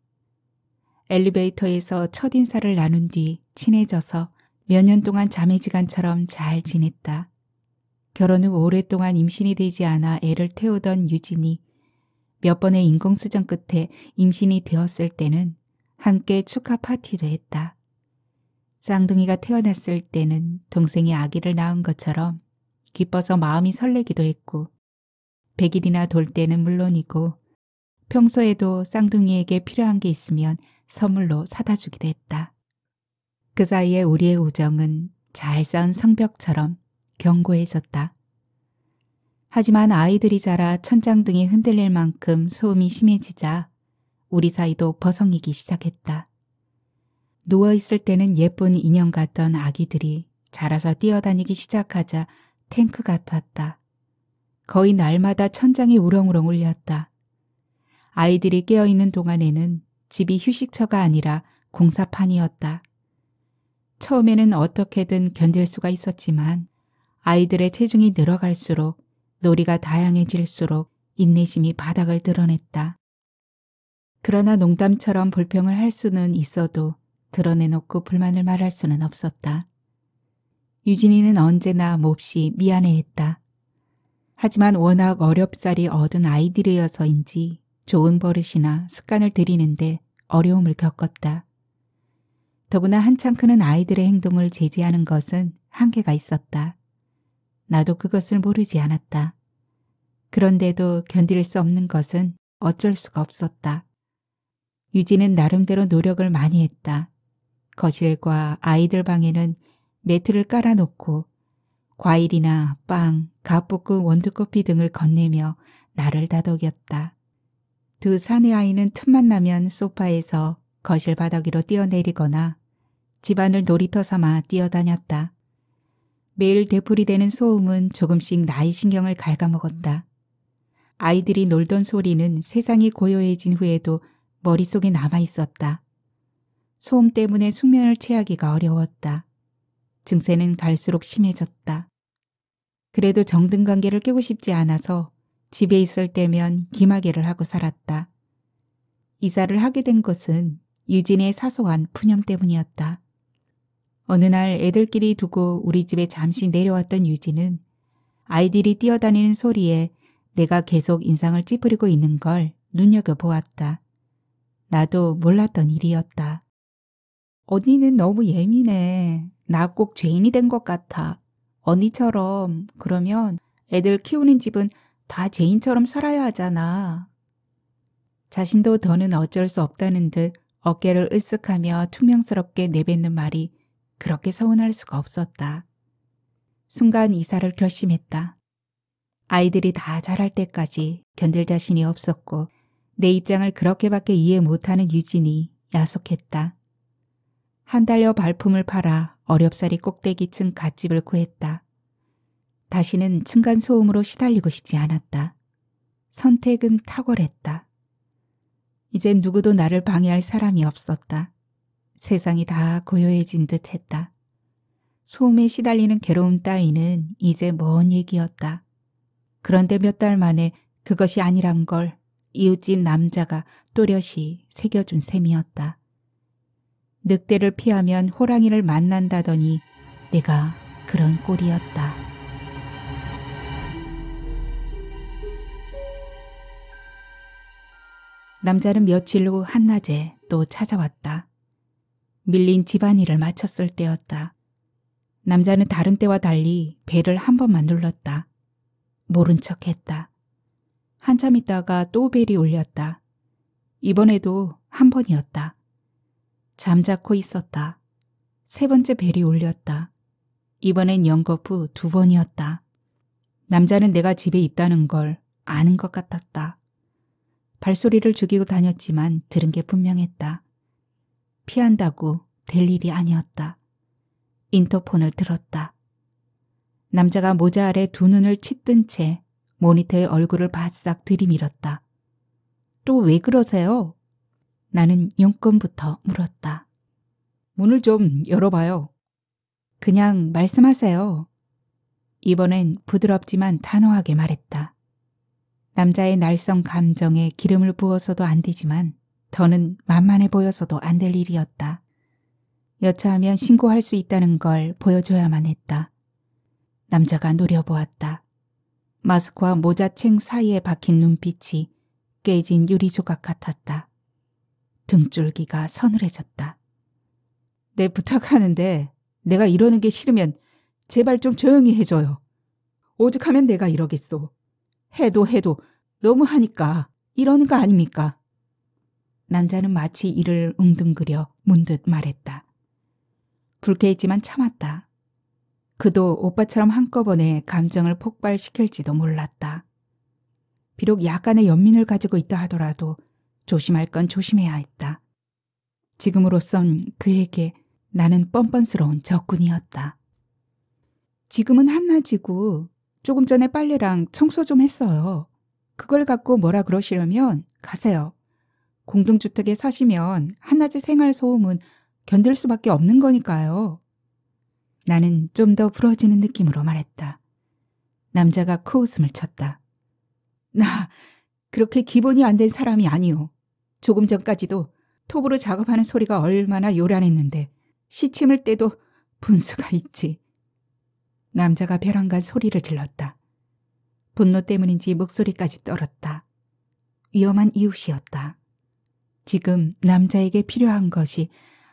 엘리베이터에서 첫인사를 나눈 뒤 친해져서 몇 년 동안 자매지간처럼 잘 지냈다. 결혼 후 오랫동안 임신이 되지 않아 애를 태우던 유진이 몇 번의 인공수정 끝에 임신이 되었을 때는 함께 축하 파티도 했다. 쌍둥이가 태어났을 때는 동생이 아기를 낳은 것처럼 기뻐서 마음이 설레기도 했고 100일이나 돌 때는 물론이고 평소에도 쌍둥이에게 필요한 게 있으면 선물로 사다 주기도 했다. 그 사이에 우리의 우정은 잘 쌓은 성벽처럼 견고해졌다. 하지만 아이들이 자라 천장등이 흔들릴 만큼 소음이 심해지자 우리 사이도 버성이기 시작했다. 누워있을 때는 예쁜 인형 같던 아기들이 자라서 뛰어다니기 시작하자 탱크 같았다. 거의 날마다 천장이 우렁우렁 울렸다. 아이들이 깨어있는 동안에는 집이 휴식처가 아니라 공사판이었다. 처음에는 어떻게든 견딜 수가 있었지만 아이들의 체중이 늘어갈수록 놀이가 다양해질수록 인내심이 바닥을 드러냈다. 그러나 농담처럼 불평을 할 수는 있어도 드러내놓고 불만을 말할 수는 없었다. 유진이는 언제나 몹시 미안해했다. 하지만 워낙 어렵사리 얻은 아이들이어서인지 좋은 버릇이나 습관을 들이는데 어려움을 겪었다. 더구나 한창 크는 아이들의 행동을 제지하는 것은 한계가 있었다. 나도 그것을 모르지 않았다. 그런데도 견딜 수 없는 것은 어쩔 수가 없었다. 유진은 나름대로 노력을 많이 했다. 거실과 아이들 방에는 매트를 깔아놓고 과일이나 빵, 갓볶음 원두커피 등을 건네며 나를 다독였다. 두 사내 아이는 틈만 나면 소파에서 거실 바닥 위로 뛰어내리거나 집안을 놀이터 삼아 뛰어다녔다. 매일 되풀이되는 소음은 조금씩 나의 신경을 갉아먹었다. 아이들이 놀던 소리는 세상이 고요해진 후에도 머릿속에 남아있었다. 소음 때문에 숙면을 취하기가 어려웠다. 증세는 갈수록 심해졌다. 그래도 정든관계를 깨고 싶지 않아서 집에 있을 때면 기마개를 하고 살았다. 이사를 하게 된 것은 유진의 사소한 푸념 때문이었다. 어느 날 애들끼리 두고 우리 집에 잠시 내려왔던 유진은 아이들이 뛰어다니는 소리에 내가 계속 인상을 찌푸리고 있는 걸 눈여겨보았다. 나도 몰랐던 일이었다. 언니는 너무 예민해. 나 꼭 죄인이 된 것 같아. 언니처럼 그러면 애들 키우는 집은 다 죄인처럼 살아야 하잖아. 자신도 더는 어쩔 수 없다는 듯 어깨를 으쓱하며 퉁명스럽게 내뱉는 말이 그렇게 서운할 수가 없었다. 순간 이사를 결심했다. 아이들이 다 자랄 때까지 견딜 자신이 없었고 내 입장을 그렇게밖에 이해 못하는 유진이 야속했다. 한 달여 발품을 팔아 어렵사리 꼭대기층 갓집을 구했다. 다시는 층간소음으로 시달리고 싶지 않았다. 선택은 탁월했다. 이젠 누구도 나를 방해할 사람이 없었다. 세상이 다 고요해진 듯 했다. 소음에 시달리는 괴로움 따위는 이제 먼 얘기였다. 그런데 몇 달 만에 그것이 아니란 걸 이웃집 남자가 또렷이 새겨준 셈이었다. 늑대를 피하면 호랑이를 만난다더니 내가 그런 꼴이었다. 남자는 며칠 후 한낮에 또 찾아왔다. 밀린 집안일을 마쳤을 때였다. 남자는 다른 때와 달리 벨을 한 번만 눌렀다. 모른 척했다. 한참 있다가 또 벨이 울렸다. 이번에도 한 번이었다. 잠자코 있었다. 세 번째 벨이 울렸다. 이번엔 연거푸 2번이었다. 남자는 내가 집에 있다는 걸 아는 것 같았다. 발소리를 죽이고 다녔지만 들은 게 분명했다. 피한다고 될 일이 아니었다. 인터폰을 들었다. 남자가 모자 아래 두 눈을 치뜬 채 모니터에 얼굴을 바싹 들이밀었다. 또 왜 그러세요? 나는 용건부터 물었다. 문을 좀 열어봐요. 그냥 말씀하세요. 이번엔 부드럽지만 단호하게 말했다. 남자의 날성 감정에 기름을 부어서도 안 되지만 더는 만만해 보여서도 안 될 일이었다. 여차하면 신고할 수 있다는 걸 보여줘야만 했다. 남자가 노려보았다. 마스크와 모자챙 사이에 박힌 눈빛이 깨진 유리조각 같았다. 등줄기가 서늘해졌다. 내 부탁하는데 내가 이러는 게 싫으면 제발 좀 조용히 해줘요. 오죽하면 내가 이러겠소. 해도 너무하니까 이러는 거 아닙니까? 남자는 마치 이를 웅둥그려 문듯 말했다. 불쾌했지만 참았다. 그도 오빠처럼 한꺼번에 감정을 폭발시킬지도 몰랐다. 비록 약간의 연민을 가지고 있다 하더라도 조심할 건 조심해야 했다. 지금으로선 그에게 나는 뻔뻔스러운 적군이었다. 지금은 한낮이고 조금 전에 빨래랑 청소 좀 했어요. 그걸 갖고 뭐라 그러시려면 가세요. 공동주택에 사시면 한낮의 생활소음은 견딜 수밖에 없는 거니까요. 나는 좀 더 부러지는 느낌으로 말했다. 남자가 코웃음을 쳤다. 나 그렇게 기본이 안 된 사람이 아니오. 조금 전까지도 톱으로 작업하는 소리가 얼마나 요란했는데 시침을 때도 분수가 있지. 남자가 벼랑간 소리를 질렀다. 분노 때문인지 목소리까지 떨었다. 위험한 이웃이었다. 지금 남자에게 필요한 것이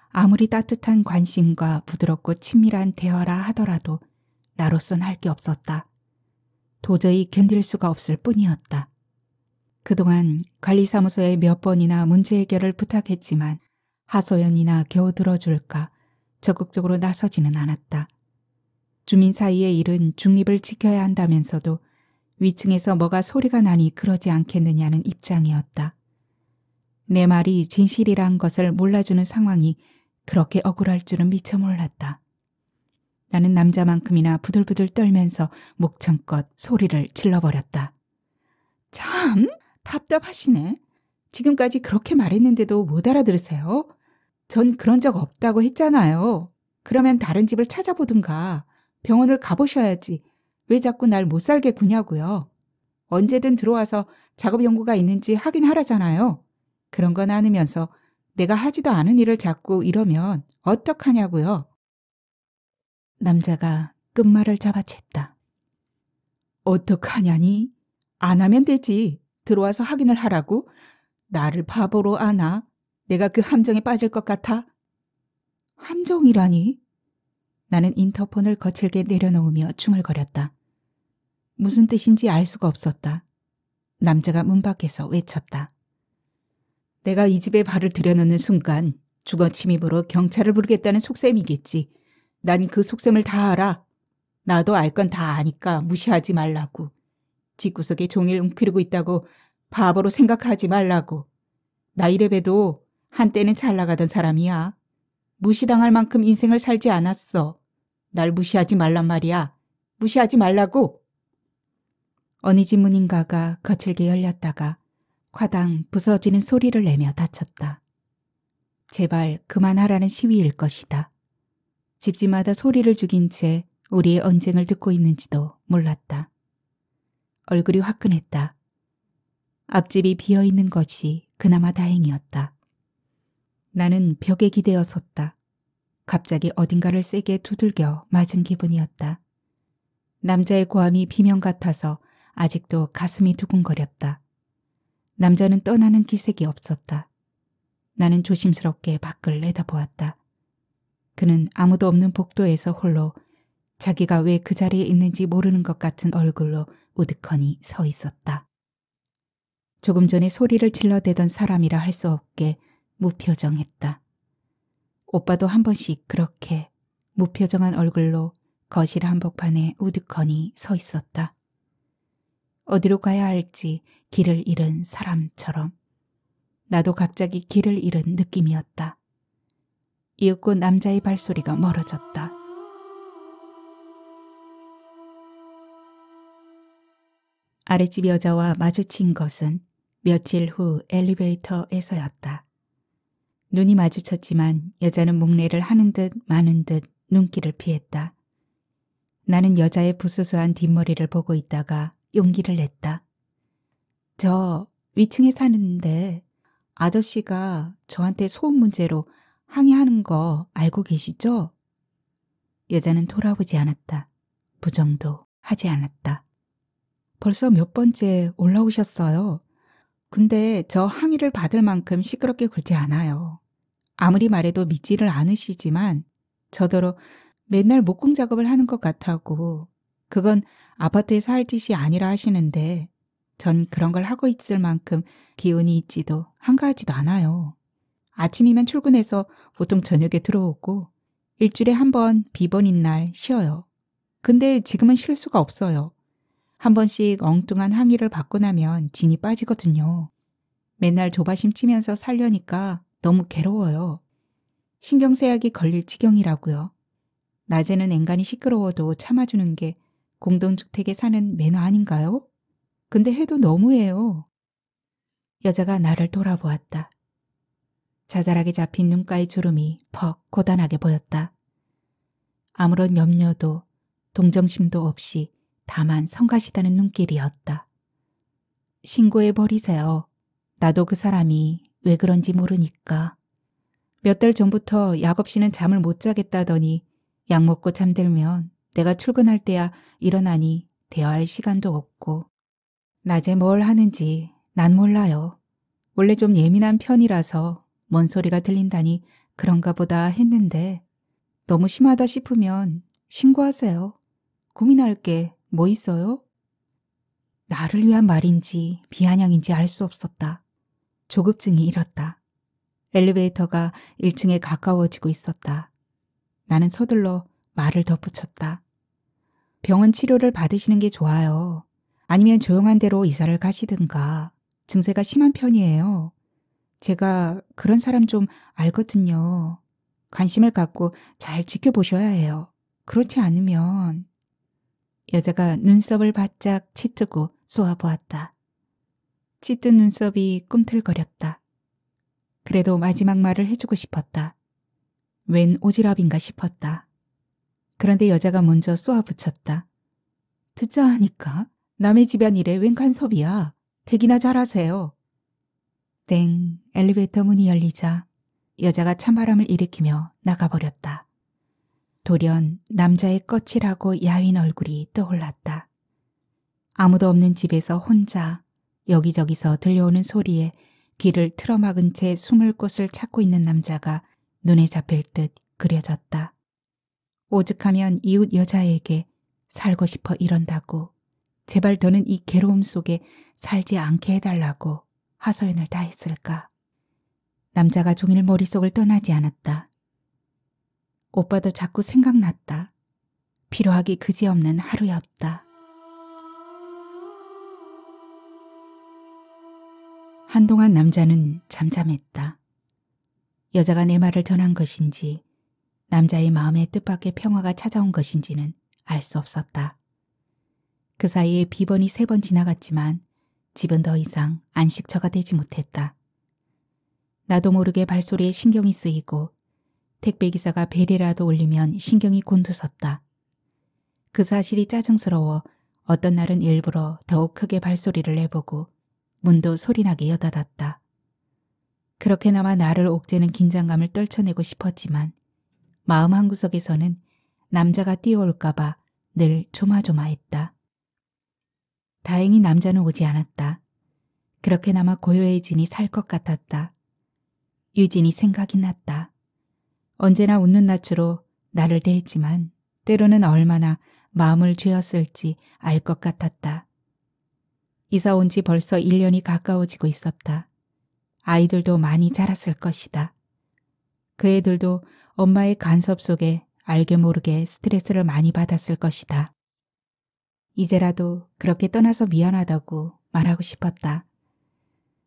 아무리 따뜻한 관심과 부드럽고 친밀한 대화라 하더라도 나로선 할 게 없었다. 도저히 견딜 수가 없을 뿐이었다. 그동안 관리사무소에 몇 번이나 문제 해결을 부탁했지만 하소연이나 겨우 들어줄까 적극적으로 나서지는 않았다. 주민 사이의 일은 중립을 지켜야 한다면서도 위층에서 뭐가 소리가 나니 그러지 않겠느냐는 입장이었다. 내 말이 진실이란 것을 몰라주는 상황이 그렇게 억울할 줄은 미처 몰랐다. 나는 남자만큼이나 부들부들 떨면서 목청껏 소리를 질러버렸다. 참 답답하시네. 지금까지 그렇게 말했는데도 못 알아들으세요? 전 그런 적 없다고 했잖아요. 그러면 다른 집을 찾아보든가 병원을 가보셔야지. 왜 자꾸 날 못 살게 구냐고요. 언제든 들어와서 작업 연구가 있는지 확인하라잖아요. 그런 건 않으면서 내가 하지도 않은 일을 자꾸 이러면 어떡하냐고요. 남자가 끝말을 잡아챘다. 어떡하냐니? 안 하면 되지. 들어와서 확인을 하라고? 나를 바보로 아나? 내가 그 함정에 빠질 것 같아? 함정이라니? 나는 인터폰을 거칠게 내려놓으며 중얼거렸다. 무슨 뜻인지 알 수가 없었다. 남자가 문 밖에서 외쳤다. 내가 이 집에 발을 들여놓는 순간 주거 침입으로 경찰을 부르겠다는 속셈이겠지. 난 그 속셈을 다 알아. 나도 알 건 다 아니까 무시하지 말라고. 집구석에 종일 웅크리고 있다고 바보로 생각하지 말라고. 나 이래봬도 한때는 잘 나가던 사람이야. 무시당할 만큼 인생을 살지 않았어. 날 무시하지 말란 말이야. 무시하지 말라고. 어느 집 문인가가 거칠게 열렸다가 과당 부서지는 소리를 내며 닫혔다. 제발 그만하라는 시위일 것이다. 집집마다 소리를 죽인 채 우리의 언쟁을 듣고 있는지도 몰랐다. 얼굴이 화끈했다. 앞집이 비어있는 것이 그나마 다행이었다. 나는 벽에 기대어 섰다. 갑자기 어딘가를 세게 두들겨 맞은 기분이었다. 남자의 고함이 비명 같아서 아직도 가슴이 두근거렸다. 남자는 떠나는 기색이 없었다. 나는 조심스럽게 밖을 내다보았다. 그는 아무도 없는 복도에서 홀로 자기가 왜 그 자리에 있는지 모르는 것 같은 얼굴로 우두커니 서 있었다. 조금 전에 소리를 질러대던 사람이라 할 수 없게 무표정했다. 오빠도 한 번씩 그렇게 무표정한 얼굴로 거실 한복판에 우두커니 서 있었다. 어디로 가야 할지 길을 잃은 사람처럼. 나도 갑자기 길을 잃은 느낌이었다. 이윽고 남자의 발소리가 멀어졌다. 아랫집 여자와 마주친 것은 며칠 후 엘리베이터에서였다. 눈이 마주쳤지만 여자는 목례를 하는 듯 마는 듯 눈길을 피했다. 나는 여자의 부스스한 뒷머리를 보고 있다가 용기를 냈다. 저 위층에 사는데 아저씨가 저한테 소음 문제로 항의하는 거 알고 계시죠? 여자는 돌아보지 않았다. 부정도 하지 않았다. 벌써 몇 번째 올라오셨어요. 근데 저 항의를 받을 만큼 시끄럽게 굴지 않아요. 아무리 말해도 믿지를 않으시지만 저더러 맨날 목공 작업을 하는 것 같다고. 그건 아파트에서 할 짓이 아니라 하시는데 전 그런 걸 하고 있을 만큼 기운이 있지도 한가하지도 않아요. 아침이면 출근해서 보통 저녁에 들어오고 일주일에 한 번 비번인 날 쉬어요. 근데 지금은 쉴 수가 없어요. 한 번씩 엉뚱한 항의를 받고 나면 진이 빠지거든요. 맨날 조바심 치면서 살려니까 너무 괴로워요. 신경쇠약이 걸릴 지경이라고요. 낮에는 앵간히 시끄러워도 참아주는 게 공동주택에 사는 매너 아닌가요? 근데 해도 너무해요. 여자가 나를 돌아보았다. 자잘하게 잡힌 눈가의 주름이 퍽 고단하게 보였다. 아무런 염려도 동정심도 없이 다만 성가시다는 눈길이었다. 신고해버리세요. 나도 그 사람이 왜 그런지 모르니까. 몇 달 전부터 약 없이는 잠을 못 자겠다더니 약 먹고 잠들면 내가 출근할 때야 일어나니 대화할 시간도 없고. 낮에 뭘 하는지 난 몰라요. 원래 좀 예민한 편이라서 뭔 소리가 들린다니 그런가 보다 했는데 너무 심하다 싶으면 신고하세요. 고민할 게 뭐 있어요? 나를 위한 말인지 비아냥인지 알 수 없었다. 조급증이 일었다. 엘리베이터가 1층에 가까워지고 있었다. 나는 서둘러 말을 덧붙였다. 병원 치료를 받으시는 게 좋아요. 아니면 조용한 데로 이사를 가시든가. 증세가 심한 편이에요. 제가 그런 사람 좀 알거든요. 관심을 갖고 잘 지켜보셔야 해요. 그렇지 않으면 여자가 눈썹을 바짝 치트고 쏘아보았다. 짙은 눈썹이 꿈틀거렸다. 그래도 마지막 말을 해주고 싶었다. 웬 오지랖인가 싶었다. 그런데 여자가 먼저 쏘아붙였다. 듣자 하니까 남의 집안일에 웬 간섭이야. 되기나 잘하세요. 땡. 엘리베이터 문이 열리자 여자가 찬바람을 일으키며 나가버렸다. 돌연 남자의 거칠하고 야윈 얼굴이 떠올랐다. 아무도 없는 집에서 혼자 여기저기서 들려오는 소리에 귀를 틀어막은 채 숨을 곳을 찾고 있는 남자가 눈에 잡힐 듯 그려졌다. 오죽하면 이웃 여자에게 살고 싶어 이런다고, 제발 더는 이 괴로움 속에 살지 않게 해달라고 하소연을 다했을까. 남자가 종일 머릿속을 떠나지 않았다. 오빠도 자꾸 생각났다. 필요하기 그지없는 하루였다. 한동안 남자는 잠잠했다. 여자가 내 말을 전한 것인지 남자의 마음의 뜻밖의 평화가 찾아온 것인지는 알 수 없었다. 그 사이에 비번이 3번 지나갔지만 집은 더 이상 안식처가 되지 못했다. 나도 모르게 발소리에 신경이 쓰이고 택배기사가 벨이라도 울리면 신경이 곤두섰다. 그 사실이 짜증스러워 어떤 날은 일부러 더욱 크게 발소리를 내보고 문도 소리나게 여닫았다. 그렇게나마 나를 옥죄는 긴장감을 떨쳐내고 싶었지만 마음 한구석에서는 남자가 뛰어올까봐 늘 조마조마했다. 다행히 남자는 오지 않았다. 그렇게나마 고요해지니 살 것 같았다. 유진이 생각이 났다. 언제나 웃는 낯으로 나를 대했지만 때로는 얼마나 마음을 죄었을지 알 것 같았다. 이사 온 지 벌써 1년이 가까워지고 있었다. 아이들도 많이 자랐을 것이다. 그 애들도 엄마의 간섭 속에 알게 모르게 스트레스를 많이 받았을 것이다. 이제라도 그렇게 떠나서 미안하다고 말하고 싶었다.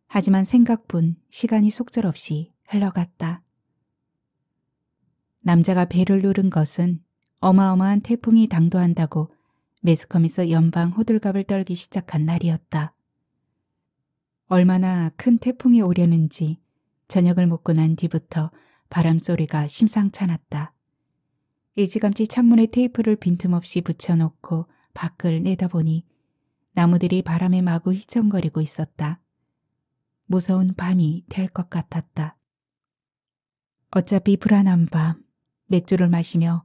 하지만 생각뿐 시간이 속절없이 흘러갔다. 남자가 배를 누른 것은 어마어마한 태풍이 당도한다고 매스컴에서 연방 호들갑을 떨기 시작한 날이었다. 얼마나 큰 태풍이 오려는지 저녁을 먹고 난 뒤부터 바람소리가 심상찮았다. 일찌감치 창문에 테이프를 빈틈없이 붙여놓고 밖을 내다보니 나무들이 바람에 마구 휘청거리고 있었다. 무서운 밤이 될 것 같았다. 어차피 불안한 밤, 맥주를 마시며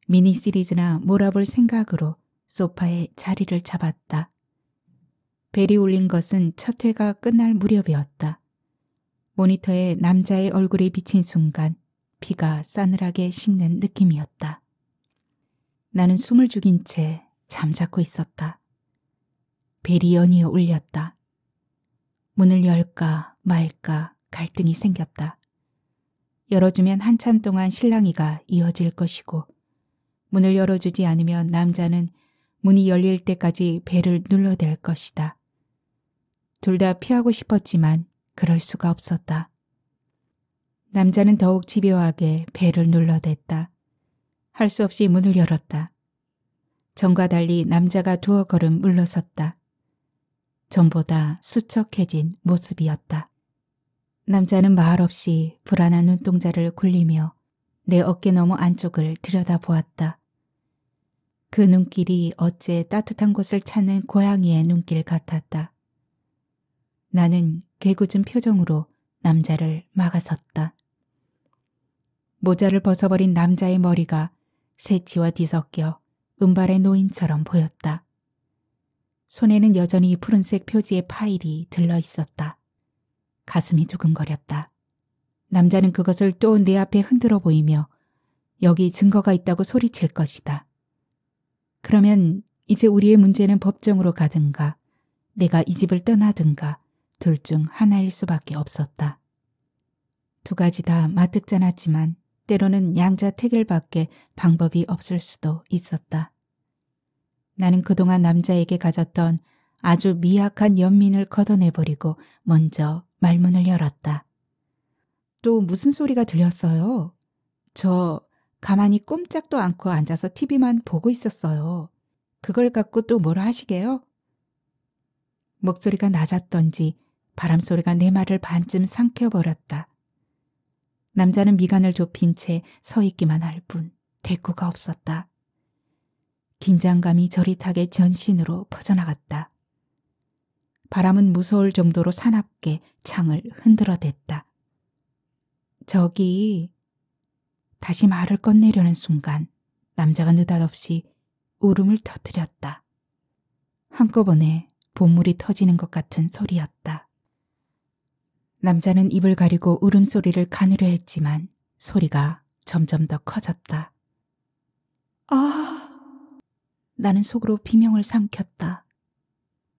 미니 시리즈나 몰아볼 생각으로 소파에 자리를 잡았다. 벨이 울린 것은 첫 회가 끝날 무렵이었다. 모니터에 남자의 얼굴이 비친 순간 피가 싸늘하게 식는 느낌이었다. 나는 숨을 죽인 채 잠자코 있었다. 벨이 연이어 울렸다. 문을 열까 말까 갈등이 생겼다. 열어주면 한참 동안 실랑이가 이어질 것이고 문을 열어주지 않으면 남자는 문이 열릴 때까지 벨을 눌러댈 것이다. 둘 다 피하고 싶었지만 그럴 수가 없었다. 남자는 더욱 집요하게 벨을 눌러댔다. 할 수 없이 문을 열었다. 전과 달리 남자가 두어 걸음 물러섰다. 전보다 수척해진 모습이었다. 남자는 말없이 불안한 눈동자를 굴리며 내 어깨 너머 안쪽을 들여다보았다. 그 눈길이 어째 따뜻한 곳을 찾는 고양이의 눈길 같았다. 나는 개구진 표정으로 남자를 막아섰다. 모자를 벗어버린 남자의 머리가 새치와 뒤섞여 은발의 노인처럼 보였다. 손에는 여전히 푸른색 표지의 파일이 들러 있었다. 가슴이 두근거렸다. 남자는 그것을 또 내 앞에 흔들어 보이며 여기 증거가 있다고 소리칠 것이다. 그러면 이제 우리의 문제는 법정으로 가든가 내가 이 집을 떠나든가 둘 중 하나일 수밖에 없었다. 두 가지 다 마뜩잖았지만 때로는 양자택일밖에 방법이 없을 수도 있었다. 나는 그동안 남자에게 가졌던 아주 미약한 연민을 걷어내버리고 먼저 말문을 열었다. 또 무슨 소리가 들렸어요? 저 가만히 꼼짝도 않고 앉아서 TV만 보고 있었어요. 그걸 갖고 또 뭐라 하시게요? 목소리가 낮았던지 바람소리가 내 말을 반쯤 삼켜버렸다. 남자는 미간을 좁힌 채 서 있기만 할 뿐 대꾸가 없었다. 긴장감이 저릿하게 전신으로 퍼져나갔다. 바람은 무서울 정도로 사납게 창을 흔들어댔다. 저기... 다시 말을 꺼내려는 순간 남자가 느닷없이 울음을 터뜨렸다. 한꺼번에 본물이 터지는 것 같은 소리였다. 남자는 입을 가리고 울음소리를 가누려 했지만 소리가 점점 더 커졌다. 아! 나는 속으로 비명을 삼켰다.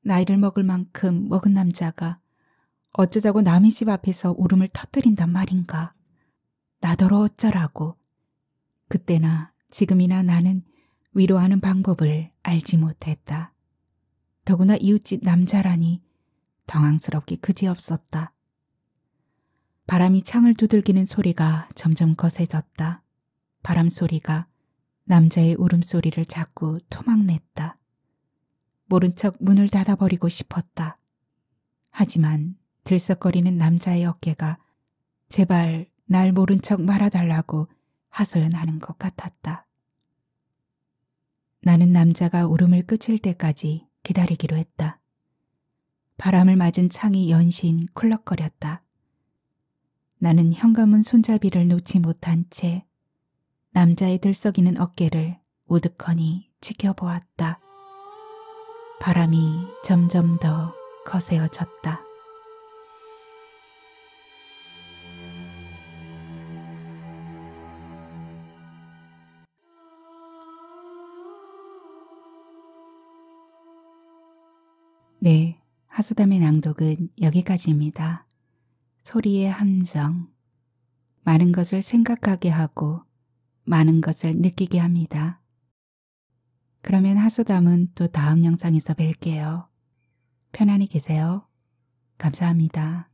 나이를 먹을 만큼 먹은 남자가 어쩌자고 남의 집 앞에서 울음을 터뜨린단 말인가. 나더러 어쩌라고. 그때나 지금이나 나는 위로하는 방법을 알지 못했다. 더구나 이웃집 남자라니 당황스럽기 그지없었다. 바람이 창을 두들기는 소리가 점점 거세졌다. 바람 소리가 남자의 울음소리를 자꾸 토막냈다. 모른 척 문을 닫아버리고 싶었다. 하지만 들썩거리는 남자의 어깨가 제발 날 모른 척 말아달라고 하소연하는 것 같았다. 나는 남자가 울음을 그칠 때까지 기다리기로 했다. 바람을 맞은 창이 연신 쿨럭거렸다. 나는 현관문 손잡이를 놓지 못한 채 남자의 들썩이는 어깨를 우두커니 지켜보았다. 바람이 점점 더 거세어졌다. 네, 하수담의 낭독은 여기까지입니다. 소리의 함정. 많은 것을 생각하게 하고 많은 것을 느끼게 합니다. 그러면 하수담은 또 다음 영상에서 뵐게요. 편안히 계세요. 감사합니다.